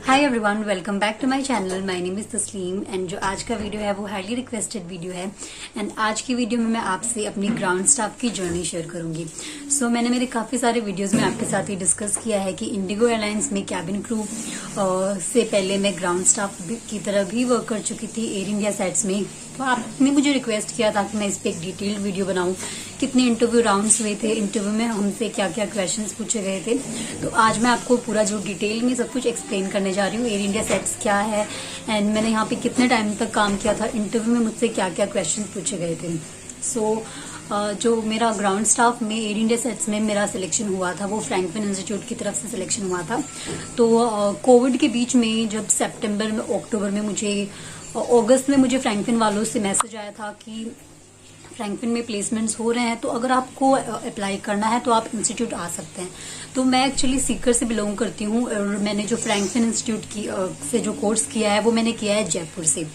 Hi everyone, welcome back to my channel. My name is Tasleem and जो आज का video है वो हाईली रिक्वेस्टेड वीडियो है। एंड आज की वीडियो में मैं आपसे अपनी ग्राउंड स्टाफ की जर्नी शेयर करूंगी। सो मैंने मेरे काफी सारे वीडियोस में आपके साथ ही डिस्कस किया है कि इंडिगो एयरलाइंस में कैबिन क्रू से पहले मैं ग्राउंड स्टाफ की तरह भी वर्क कर चुकी थी एयर इंडिया साइट्स में। तो आपने मुझे रिक्वेस्ट किया था कि मैं इस पे एक डिटेल्ड वीडियो बनाऊं, कितने इंटरव्यू राउंड्स हुए थे, इंटरव्यू में हमसे क्या क्या क्वेश्चंस पूछे गए थे। तो आज मैं आपको पूरा जो डिटेल में सब कुछ एक्सप्लेन करने जा रही हूँ। एयर इंडिया सेट्स क्या है एंड मैंने यहाँ पे कितने टाइम तक काम किया था, इंटरव्यू में मुझसे क्या क्या क्वेश्चन पूछे गए थे। जो मेरा ग्राउंड स्टाफ में एयर इंडिया सेट्स में मेरा सिलेक्शन हुआ था वो फ्रैंकलिन इंस्टीट्यूट की तरफ से सिलेक्शन हुआ था। तो कोविड के बीच में जब सितंबर में अक्टूबर में अगस्त में मुझे फ्रैंकलिन वालों से मैसेज आया था कि फ्रैंकलिन में प्लेसमेंट्स हो रहे हैं, तो अगर आपको अप्लाई करना है तो आप इंस्टीट्यूट आ सकते हैं। तो मैं एक्चुअली सीकर से बिलोंग करती हूँ और मैंने जो फ्रैंकलिन इंस्टीट्यूट की से जो कोर्स किया है वो मैंने किया है जयपुर से।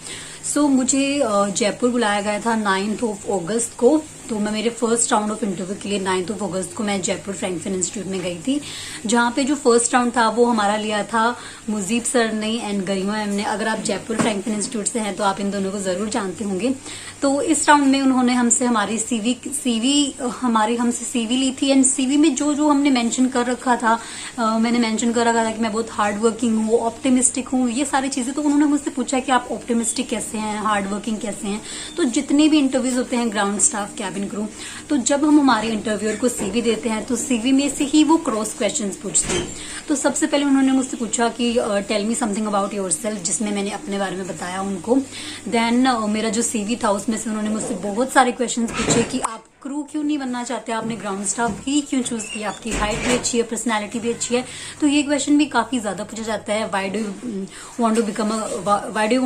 मुझे जयपुर बुलाया गया था 9 अगस्त को। तो मैं मेरे फर्स्ट राउंड ऑफ इंटरव्यू के लिए 9 अगस्त को मैं जयपुर फ्रैंकलिन इंस्टीट्यूट में गई थी, जहाँ पे जो फर्स्ट राउंड था वो हमारा लिया था मुजीब सर ने एंड गरिमा मैम ने। अगर आप जयपुर फ्रैंकलिन इंस्टीट्यूट से हैं तो आप इन दोनों को जरूर जानते होंगे। तो इस राउंड में उन्होंने हमसे हमारी हमसे सीवी ली थी एंड सीवी में जो हमने मेंशन कर रखा था, मैंने मेंशन कर रखा था कि मैं बहुत हार्ड वर्किंग हूँ, ऑप्टिमिस्टिक हूँ, ये सारी चीजें। तो उन्होंने मुझसे पूछा कि आप ऑप्टिमिस्टिक कैसे हैं, हार्ड वर्किंग कैसे हैं। तो जितने भी इंटरव्यूज होते हैं ग्राउंड स्टाफ कैबिन क्रू, तो जब हम हमारे इंटरव्यूअर को सीवी देते हैं तो सीवी में से ही वो क्रॉस क्वेश्चंस पूछते हैं। तो सबसे पहले उन्होंने मुझसे पूछा कि tell me something about yourself, जिसमें मैंने अपने बारे में बताया उनको। देन मेरा जो सीवी था उसमें से उन्होंने मुझसे बहुत सारे क्वेश्चंस पूछे कि आप क्रू क्यों नहीं बनना चाहते, आपने ग्राउंड स्टाफ ही क्यों चूज किया, आपकी हाइट भी अच्छी है, पर्सनैलिटी भी अच्छी है। तो ये क्वेश्चन भी काफी ज्यादा पूछा जाता है, why do you want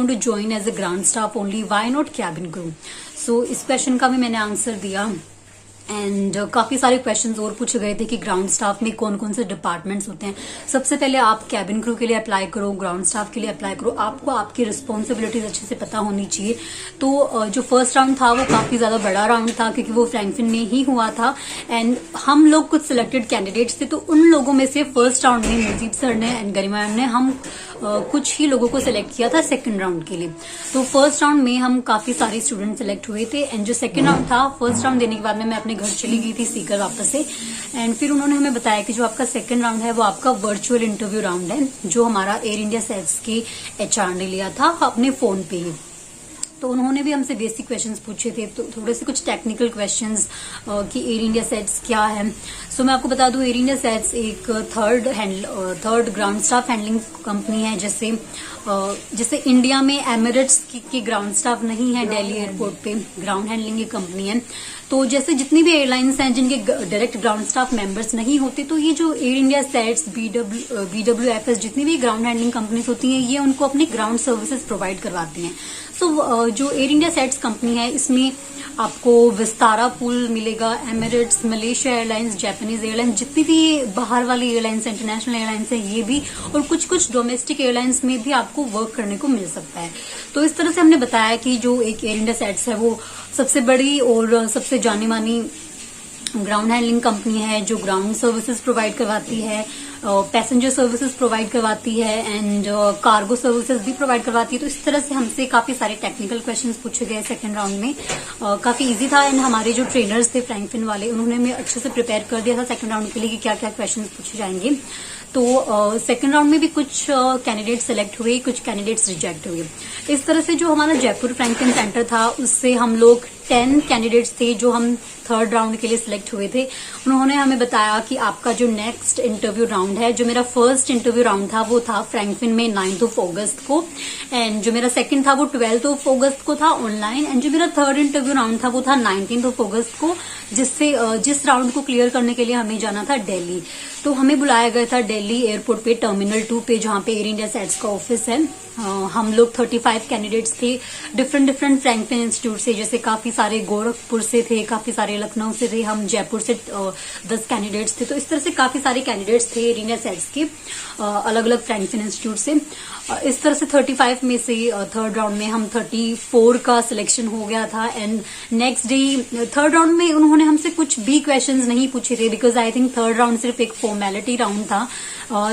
to join as a ground staff only, why not cabin crew. इस क्वेश्चन का भी मैंने आंसर दिया। एंड काफी सारे क्वेश्चंस और पूछे गए थे कि ग्राउंड स्टाफ में कौन कौन से डिपार्टमेंट्स होते हैं। सबसे पहले आप कैबिन क्रू के लिए अप्लाई करो, ग्राउंड स्टाफ के लिए अप्लाई करो, आपको आपकी रिस्पॉन्सिबिलिटीज अच्छे से पता होनी चाहिए। तो जो फर्स्ट राउंड था वो काफी ज्यादा बड़ा राउंड था क्योंकि वो फ्रैंकलिन में ही हुआ था एंड हम लोग कुछ सिलेक्टेड कैंडिडेट्स थे। तो उन लोगों में से फर्स्ट राउंड में मुजीब सर ने एंड गरिमा मैम ने हम कुछ ही लोगों को सिलेक्ट किया था सेकंड राउंड के लिए। तो फर्स्ट राउंड में हम काफी सारे स्टूडेंट सिलेक्ट हुए थे एंड जो सेकंड राउंड था, फर्स्ट राउंड देने के बाद में मैं अपने घर चली गई थी सीकर वापस से। एंड फिर उन्होंने हमें बताया कि जो आपका सेकंड राउंड है वो आपका वर्चुअल इंटरव्यू राउंड है, जो हमारा एयर इंडिया सेल्स के एचआर ने लिया था अपने फोन पे ही। तो उन्होंने भी हमसे बेसिक क्वेश्चंस पूछे थे, तो थोड़े से कुछ टेक्निकल क्वेश्चंस कि एयर इंडिया सेट्स क्या है। मैं आपको बता दूं, एयर इंडिया सेट्स एक third ground staff handling company है। जैसे इंडिया में एमिरेट्स की ग्राउंड स्टाफ नहीं है, दिल्ली एयरपोर्ट पे ग्राउंड हैंडलिंग की कंपनी है। तो जैसे जितनी भी एयरलाइंस हैं जिनके डायरेक्ट ग्राउंड स्टाफ मेंबर्स नहीं होते, तो ये जो एयर इंडिया सेट्स, BWFS, जितनी भी ग्राउंड हैंडलिंग कंपनीज होती हैं, ये उनको अपनी ग्राउंड सर्विसेज प्रोवाइड करवाती हैं। जो एयर इंडिया सेट्स कंपनी है इसमें आपको विस्तारा पूल मिलेगा, Emirates, Malaysia airlines, Japanese airlines, जितनी भी बाहर वाली एयरलाइंस, इंटरनेशनल एयरलाइंस है ये भी, और कुछ डोमेस्टिक एयरलाइंस में भी आपको वर्क करने को मिल सकता है। तो इस तरह से हमने बताया कि जो एक एयर इंडिया सेट्स है वो सबसे बड़ी और सबसे जानी मानी ग्राउंड हैंडलिंग कंपनी है, जो ग्राउंड सर्विसेज प्रोवाइड करवाती है, पैसेंजर सर्विसेज प्रोवाइड करवाती है एंड कार्गो सर्विसेज भी प्रोवाइड करवाती है। तो इस तरह से हमसे काफी सारे टेक्निकल क्वेश्चंस पूछे गए सेकंड राउंड में। काफी इजी था एंड हमारे जो ट्रेनर्स थे फ्रैंकलिन वाले, उन्होंने हमें अच्छे से प्रिपेयर कर दिया था सेकंड राउंड के लिए कि क्या क्या क्वेश्चंस पूछे जाएंगे। तो सेकंड राउंड में भी कुछ कैंडिडेट सिलेक्ट हुए, कुछ कैंडिडेट्स रिजेक्ट हुए। इस तरह से जो हमारा जयपुर फ्रैंकलिन सेंटर था उससे हम लोग 10 कैंडिडेट्स थे जो हम थर्ड राउंड के लिए सिलेक्ट हुए थे। उन्होंने हमें बताया कि आपका जो नेक्स्ट इंटरव्यू राउंड है, जो मेरा फर्स्ट इंटरव्यू राउंड था वो था फ्रैंकलिन में 9 अगस्त को एंड जो मेरा सेकंड था वो 12 अगस्त को था ऑनलाइन एंड जो मेरा थर्ड इंटरव्यू राउंड था वो था 19 अगस्त को, जिस राउंड को क्लियर करने के लिए हमें जाना था दिल्ली। तो हमें बुलाया गया था दिल्ली एयरपोर्ट पे टर्मिनल 2 पे, जहाँ पे एयर इंडिया सेट्स का ऑफिस है। हम लोग 35 कैंडिडेट्स थे डिफरेंट फ्रैंकलिन इंस्टीट्यूट से, जैसे काफी सारे गोरखपुर से थे, काफी सारे लखनऊ से थे, हम जयपुर से 10 कैंडिडेट्स थे। तो इस तरह से काफी सारे कैंडिडेट्स थे एयर इंडिया सेट्स के अलग अलग फ्रैंकफिन इंस्टीट्यूट से। इस तरह से 35 में से थर्ड राउंड में हम 34 का सिलेक्शन हो गया था। And next day third round में उन्होंने हमसे कुछ भी क्वेश्चंस नहीं पूछे थे, because I think third round सिर्फ एक फॉर्मेलिटी राउंड था।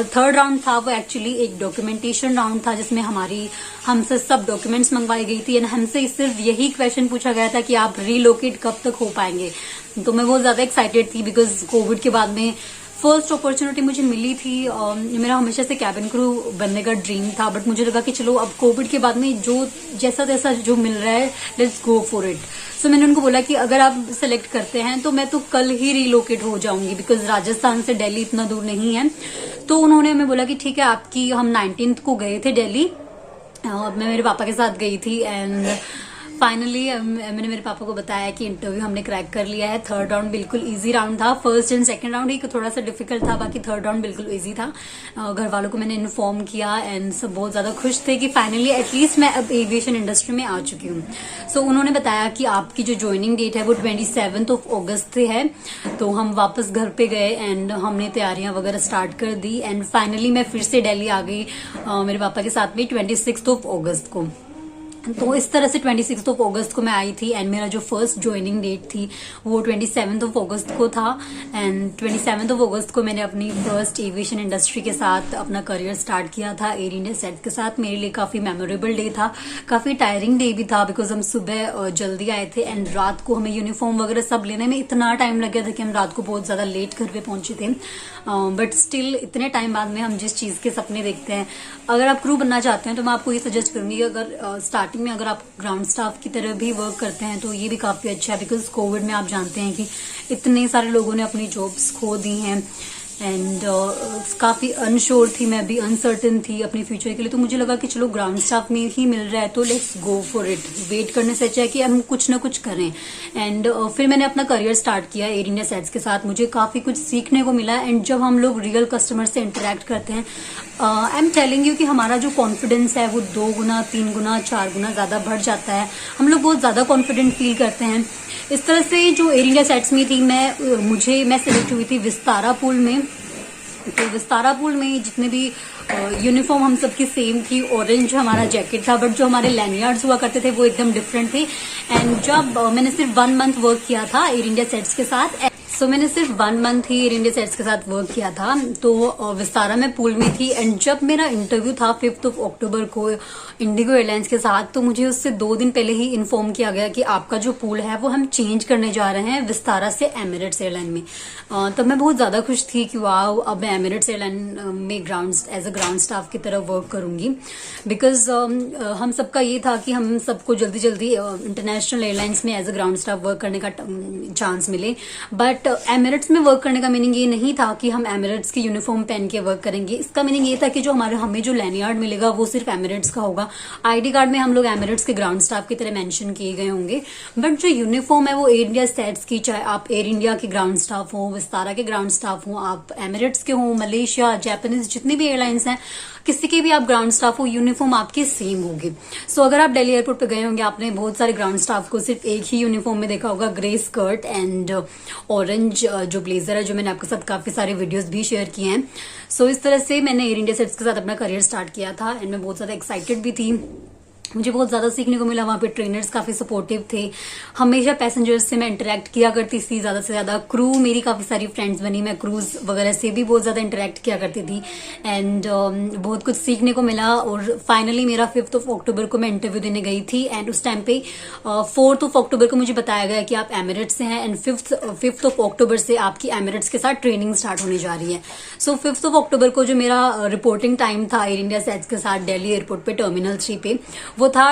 थर्ड राउंड था वो एक्चुअली एक डॉक्यूमेंटेशन राउंड था, जिसमें हमसे सब डॉक्यूमेंट्स मंगवाई गई थी। एंड हमसे सिर्फ यही क्वेश्चन पूछा गया था कि आप रीलोकेट कब तक हो पाएंगे। तो मैं बहुत ज्यादा एक्साइटेड थी, बिकॉज कोविड के बाद में फर्स्ट अपॉर्चुनिटी मुझे मिली थी। मेरा हमेशा से कैबिन क्रू बनने का ड्रीम था, बट मुझे लगा कि चलो अब कोविड के बाद में जो जैसा तैसा जो मिल रहा है, लेट्स गो फॉर इट। सो मैंने उनको बोला कि अगर आप सिलेक्ट करते हैं तो मैं तो कल ही रिलोकेट हो जाऊंगी, बिकॉज राजस्थान से दिल्ली इतना दूर नहीं है। तो उन्होंने हमें बोला कि ठीक है आपकी, हम 19 को गए थे दिल्ली, मैं मेरे पापा के साथ गई थी। एंड फाइनली मैंने मेरे पापा को बताया कि इंटरव्यू हमने क्रैक कर लिया है। थर्ड राउंड बिल्कुल इजी राउंड था, फर्स्ट एंड सेकंड राउंड ही थोड़ा सा डिफिकल्ट था, बाकी थर्ड राउंड बिल्कुल इजी था। घर वालों को मैंने इन्फॉर्म किया एंड सब बहुत ज्यादा खुश थे कि फाइनली एटलीस्ट मैं अब एविएशन इंडस्ट्री में आ चुकी हूँ। सो उन्होंने बताया कि आपकी जो ज्वाइनिंग डेट है वो 27 अगस्त से है। तो हम वापस घर पे गए एंड हमने तैयारियां वगैरह स्टार्ट कर दी। एंड फाइनली मैं फिर से दिल्ली आ गई मेरे पापा के साथ में 26 अगस्त को। तो इस तरह से 26 अगस्त को मैं आई थी। एंड मेरा जो फर्स्ट ज्वाइनिंग डेट थी वो 27 अगस्त को था। एंड 27 अगस्त को मैंने अपनी फर्स्ट एविएशन इंडस्ट्री के साथ अपना करियर स्टार्ट किया था एयर इंडिया सेट्स के साथ। मेरे लिए काफी मेमोरेबल डे था, काफी टायरिंग डे भी था, बिकॉज हम सुबह जल्दी आए थे एंड रात को हमें यूनिफॉर्म वगैरह सब लेने में इतना टाइम लग गया था कि हम रात को बहुत ज्यादा लेट घर पे पहुंचे थे। बट स्टिल इतने टाइम बाद में हम जिस चीज के सपने देखते हैं, अगर आप क्रू बनना चाहते हैं तो मैं आपको ये सजेस्ट करूंगी, अगर स्टार्टिंग में अगर आप ग्राउंड स्टाफ की तरह भी वर्क करते हैं तो ये भी काफी अच्छा है। बिकॉज कोविड में आप जानते हैं कि इतने सारे लोगों ने अपनी जॉब्स खो दी हैं एंड काफी अनश्योर थी, मैं भी अनसर्टेन थी अपने फ्यूचर के लिए। तो मुझे लगा कि चलो ग्राउंड स्टाफ में ही मिल रहा है तो let's go for it. Wait करने से अच्छा है कि हम कुछ ना कुछ करें। एंड फिर मैंने अपना करियर स्टार्ट किया एयर इंडिया सेट्स के साथ। मुझे काफी कुछ सीखने को मिला। एंड जब हम लोग रियल कस्टमर से इंटरेक्ट करते हैं, आई एम टेलिंग यू कि हमारा जो कॉन्फिडेंस है वो 2 गुना 3 गुना 4 गुना ज्यादा बढ़ जाता है। हम लोग बहुत ज्यादा कॉन्फिडेंट फील करते हैं। इस तरह से जो एयर इंडिया सेट्स में थी, मैं सिलेक्ट हुई थी विस्तारा पूल में। तो विस्तारा पूल में जितने भी यूनिफॉर्म हम सबकी सेम थी, ऑरेंज हमारा जैकेट था, बट जो हमारे लैनियार्ड्स हुआ करते थे वो एकदम डिफरेंट थे। एंड जब मैंने सिर्फ 1 मंथ वर्क किया था एयर इंडिया सेट्स के साथ, सो मैंने सिर्फ 1 मंथ ही एयर इंडिया सेट्स के साथ वर्क किया था, तो विस्तारा में पूल में थी। एंड जब मेरा इंटरव्यू था 5 अक्टूबर को इंडिगो एयरलाइंस के साथ, तो मुझे उससे 2 दिन पहले ही इन्फॉर्म किया गया कि आपका जो पूल है वो हम चेंज करने जा रहे हैं विस्तारा से एमिरेट्स एयरलाइन में। तब मैं बहुत ज्यादा खुश थी कि वाह, अब मैं एमिरेट्स एयरलाइन में एज अ ग्राउंड स्टाफ की तरह वर्क करूंगी। बिकॉज हम सबका ये था कि हम सबको जल्दी जल्दी इंटरनेशनल एयरलाइंस में as a ground staff work करने का चांस मिले। बट एमिरेट्स में वर्क करने का मीनिंग ये नहीं था कि हम एमिरेट्स की यूनिफॉर्म पहन के वर्क करेंगे। इसका मीनिंग ये था कि जो हमें जो लैनियार्ड मिलेगा वो सिर्फ एमिरेट्स का होगा। आईडी कार्ड में हम लोग एमिरेट्स के ग्राउंड स्टाफ की तरह मेंशन किए गए होंगे, बट जो यूनिफॉर्म है वो एयर इंडिया सेट्स की, चाहे आप एयर इंडिया के ग्राउंड स्टाफ हो, विस्तारा के ग्राउंड स्टाफ हो, आप एमिरेट्स के हो, मलेशिया, जापानीज, जितनी भी एयरलाइंस हैं, किसी के भी आप ग्राउंड स्टाफ हो, यूनिफॉर्म आपकी सेम होगी। सो अगर आप दिल्ली एयरपोर्ट पे गए होंगे, आपने बहुत सारे ग्राउंड स्टाफ को सिर्फ एक ही यूनिफॉर्म में देखा होगा, ग्रे स्कर्ट एंड ऑरेंज जो ब्लेजर है, जो मैंने आपके साथ काफी सारे वीडियोस भी शेयर किए हैं। सो इस तरह से मैंने एयर इंडिया सेट्स के साथ अपना करियर स्टार्ट किया था एंड मैं बहुत ज्यादा एक्साइटेड भी थी। मुझे बहुत ज्यादा सीखने को मिला। वहां पे ट्रेनर्स काफी सपोर्टिव थे। हमेशा पैसेंजर्स से मैं इंटरेक्ट किया करती थी ज्यादा से ज्यादा। क्रू मेरी काफी सारी फ्रेंड्स बनी, मैं क्रूज वगैरह से भी बहुत ज्यादा इंटरेक्ट किया करती थी एंड बहुत कुछ सीखने को मिला। और फाइनली मेरा 5 अक्टूबर को मैं इंटरव्यू देने गई थी एंड उस टाइम पे 4 अक्टूबर को मुझे बताया गया कि आप एमिरेट्स से हैं एंड 5 अक्टूबर से आपकी एमिरेट्स के साथ ट्रेनिंग स्टार्ट होने जा रही है। सो 5 अक्टूबर को जो मेरा रिपोर्टिंग टाइम था एयर इंडिया सेट्स के साथ दिल्ली एयरपोर्ट पे टर्मिनल 3 पे, वो था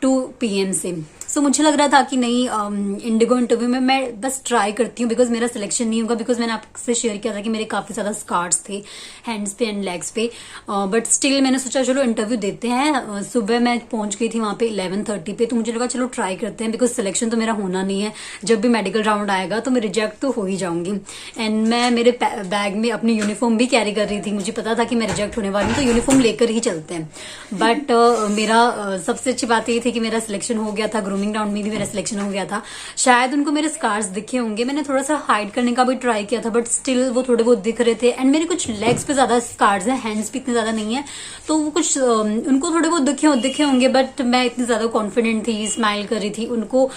2 PM से। सो मुझे लग रहा था कि नहीं, इंडिगो इंटरव्यू में मैं बस ट्राई करती हूँ, बिकॉज मेरा सिलेक्शन नहीं होगा। बिकॉज मैंने आपसे शेयर किया था कि मेरे काफी ज्यादा स्कार्स थे हैंड्स पे एंड लेग्स पे, बट स्टिल मैंने सोचा चलो इंटरव्यू देते हैं। सुबह मैं पहुंच गई थी वहां पे 11:30 पे, तो मुझे लगा चलो ट्राई करते हैं, बिकॉज सिलेक्शन तो मेरा होना नहीं है। जब भी मेडिकल राउंड आएगा तो मैं रिजेक्ट तो हो ही जाऊंगी। एंड मैं मेरे बैग में अपनी यूनिफॉर्म भी कैरी कर रही थी। मुझे पता था कि मैं रिजेक्ट होने वाली हूँ, तो यूनिफॉर्म लेकर ही चलते हैं। बट मेरा सबसे अच्छी बात ये थी कि मेरा सिलेक्शन हो गया था ग्रूमिंग फिल्मिंग राउंड में भी मेरा सिलेक्शन हो गया था। शायद उनको मेरे स्कार्स दिखे होंगे, मैंने थोड़ा सा हाइड करने का भी ट्राई किया था, बट स्टिल वो थोड़े बहुत दिख रहे थे। एंड मेरे कुछ लेग्स पे ज्यादा स्कार्स हैं, हैंड्स पे इतने ज्यादा नहीं है, तो वो कुछ उनको थोड़े बहुत दिखे होंगे, बट मैं इतनी ज्यादा कॉन्फिडेंट थी, स्माइल कर रही थी। उनको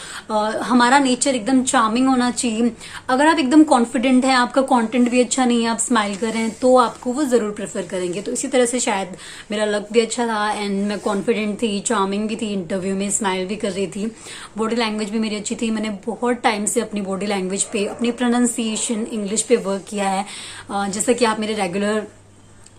हमारा नेचर एकदम चार्मिंग होना चाहिए। अगर आप एकदम कॉन्फिडेंट हैं, आपका कंटेंट भी अच्छा नहीं है, आप स्माइल कर रहे हैं, तो आपको वो जरूर प्रेफर करेंगे। तो इसी तरह से शायद मेरा लक भी अच्छा था एंड मैं कॉन्फिडेंट थी, चार्मिंग भी थी, इंटरव्यू में स्माइल भी कर रही थी, बॉडी लैंग्वेज भी मेरी अच्छी थी। मैंने बहुत टाइम से अपनी बॉडी लैंग्वेज पे, अपनी प्रोनाउंसिएशन इंग्लिश पे वर्क किया है। जैसा कि आप मेरे रेगुलर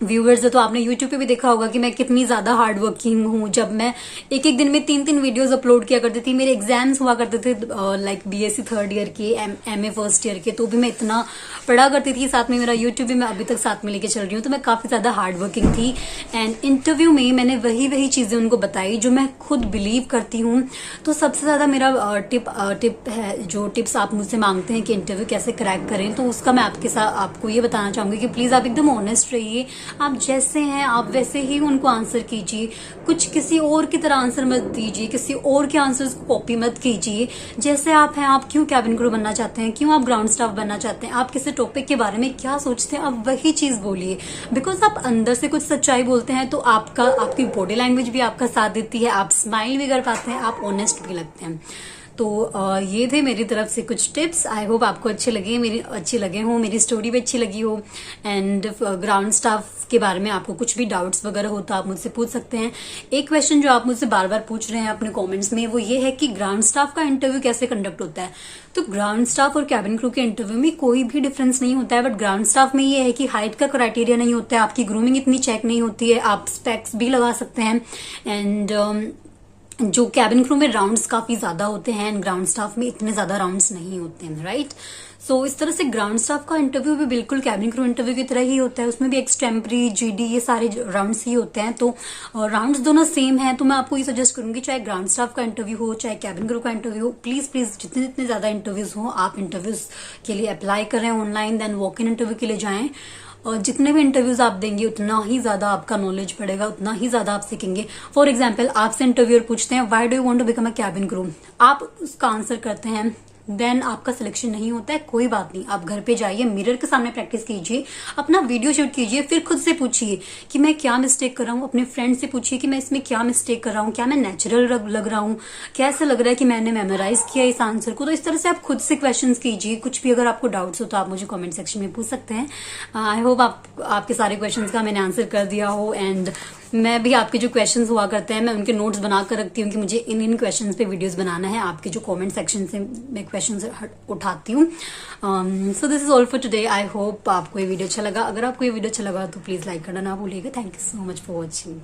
व्यूअर्स है तो आपने यूट्यूब पे भी देखा होगा कि मैं कितनी ज्यादा हार्ड वर्किंग हूँ। जब मैं एक एक दिन में 3-3 वीडियोस अपलोड किया करती थी, मेरे एग्जाम्स हुआ करते थे लाइक बीएससी 3rd ईयर के, एमए 1st ईयर के, तो भी मैं इतना पढ़ा करती थी। साथ में मेरा यूट्यूब भी मैं अभी तक साथ में लेके चल रही हूँ, तो मैं काफी ज्यादा हार्ड वर्किंग थी। एंड इंटरव्यू में मैंने वही चीजें उनको बताई जो मैं खुद बिलीव करती हूँ। तो सबसे ज्यादा मेरा टिप है, जो टिप्स आप मुझसे मांगते हैं कि इंटरव्यू कैसे क्रैक करें, तो उसका मैं आपके साथ आपको ये बताना चाहूंगी कि प्लीज आप एकदम ऑनेस्ट रहिए। आप जैसे हैं आप वैसे ही उनको आंसर कीजिए, कुछ किसी और की तरह आंसर मत दीजिए, किसी और के आंसर को कॉपी मत कीजिए। जैसे आप हैं, आप क्यों कैबिन क्रू बनना चाहते हैं, क्यों आप ग्राउंड स्टाफ बनना चाहते हैं, आप किसी टॉपिक के बारे में क्या सोचते हैं, आप वही चीज बोलिए। बिकॉज आप अंदर से कुछ सच्चाई बोलते हैं तो आपकी बॉडी लैंग्वेज भी आपका साथ देती है, आप स्माइल भी कर पाते हैं, आप ऑनेस्ट भी लगते हैं। तो ये थे मेरी तरफ से कुछ टिप्स। आई होप आपको अच्छे लगे हो, मेरी स्टोरी भी अच्छी लगी हो। एंड ग्राउंड स्टाफ के बारे में आपको कुछ भी डाउट्स वगैरह हो तो आप मुझसे पूछ सकते हैं। एक क्वेश्चन जो आप मुझसे बार बार पूछ रहे हैं अपने कमेंट्स में, वो ये है कि ग्राउंड स्टाफ का इंटरव्यू कैसे कंडक्ट होता है। तो ग्राउंड स्टाफ और कैबिन क्रू के इंटरव्यू में कोई भी डिफरेंस नहीं होता है, बट ग्राउंड स्टाफ में ये है कि हाइट का क्राइटेरिया नहीं होता है, आपकी ग्रूमिंग इतनी चेक नहीं होती है, आप स्पेक्स भी लगा सकते हैं। एंड जो कैबिन क्रू में राउंड्स काफी ज्यादा होते हैं एंड ग्राउंड स्टाफ में इतने ज्यादा राउंड्स नहीं होते हैं, राइट। सो इस तरह से ग्राउंड स्टाफ का इंटरव्यू भी बिल्कुल कैबिन क्रू इंटरव्यू की तरह ही होता है, उसमें भी एक्सटेम्परी, जीडी, ये सारे राउंड्स ही होते हैं। तो राउंड्स दोनों सेम हैं। तो मैं आपको ये सजेस्ट करूंगी, चाहे ग्राउंड स्टाफ का इंटरव्यू हो, चाहे कैबिन क्रू का इंटरव्यू हो, प्लीज जितने ज्यादा इंटरव्यूज हो आप इंटरव्यूज के लिए अप्लाई करें online, then walk in interview के लिए जाएं। और जितने भी इंटरव्यूज आप देंगे उतना ही ज्यादा आपका नॉलेज बढ़ेगा, उतना ही ज्यादा आप सीखेंगे। फॉर एग्जाम्पल, आपसे इंटरव्यूअर पूछते हैं why do you want to become a cabin crew, आप उसका आंसर करते हैं, देन आपका सिलेक्शन नहीं होता है, कोई बात नहीं, आप घर पे जाइए, मिरर के सामने प्रैक्टिस कीजिए, अपना वीडियो शूट कीजिए, फिर खुद से पूछिए कि मैं क्या मिस्टेक कर रहा हूँ, अपने फ्रेंड से पूछिए कि मैं इसमें क्या मिस्टेक कर रहा हूँ, क्या मैं नेचुरल लग रहा हूँ, कैसा लग रहा है कि मैंने मेमोराइज किया इस आंसर को। तो इस तरह से आप खुद से क्वेश्चन कीजिए। कुछ भी अगर आपको डाउट्स हो तो आप मुझे कॉमेंट सेक्शन में पूछ सकते हैं। आई होप आपके सारे क्वेश्चन का मैंने आंसर कर दिया हो। एंड मैं भी आपके जो क्वेश्चंस हुआ करते हैं मैं उनके नोट्स बना कर रखती हूँ कि मुझे इन क्वेश्चंस पे वीडियोस बनाना है। आपके जो कमेंट सेक्शन से मैं क्वेश्चंस उठाती हूँ। So this is all for today. I hope आपको ये वीडियो अच्छा लगा। अगर आपको ये वीडियो अच्छा लगा तो प्लीज लाइक करना ना भूलिएगा। Thank you so much for watching.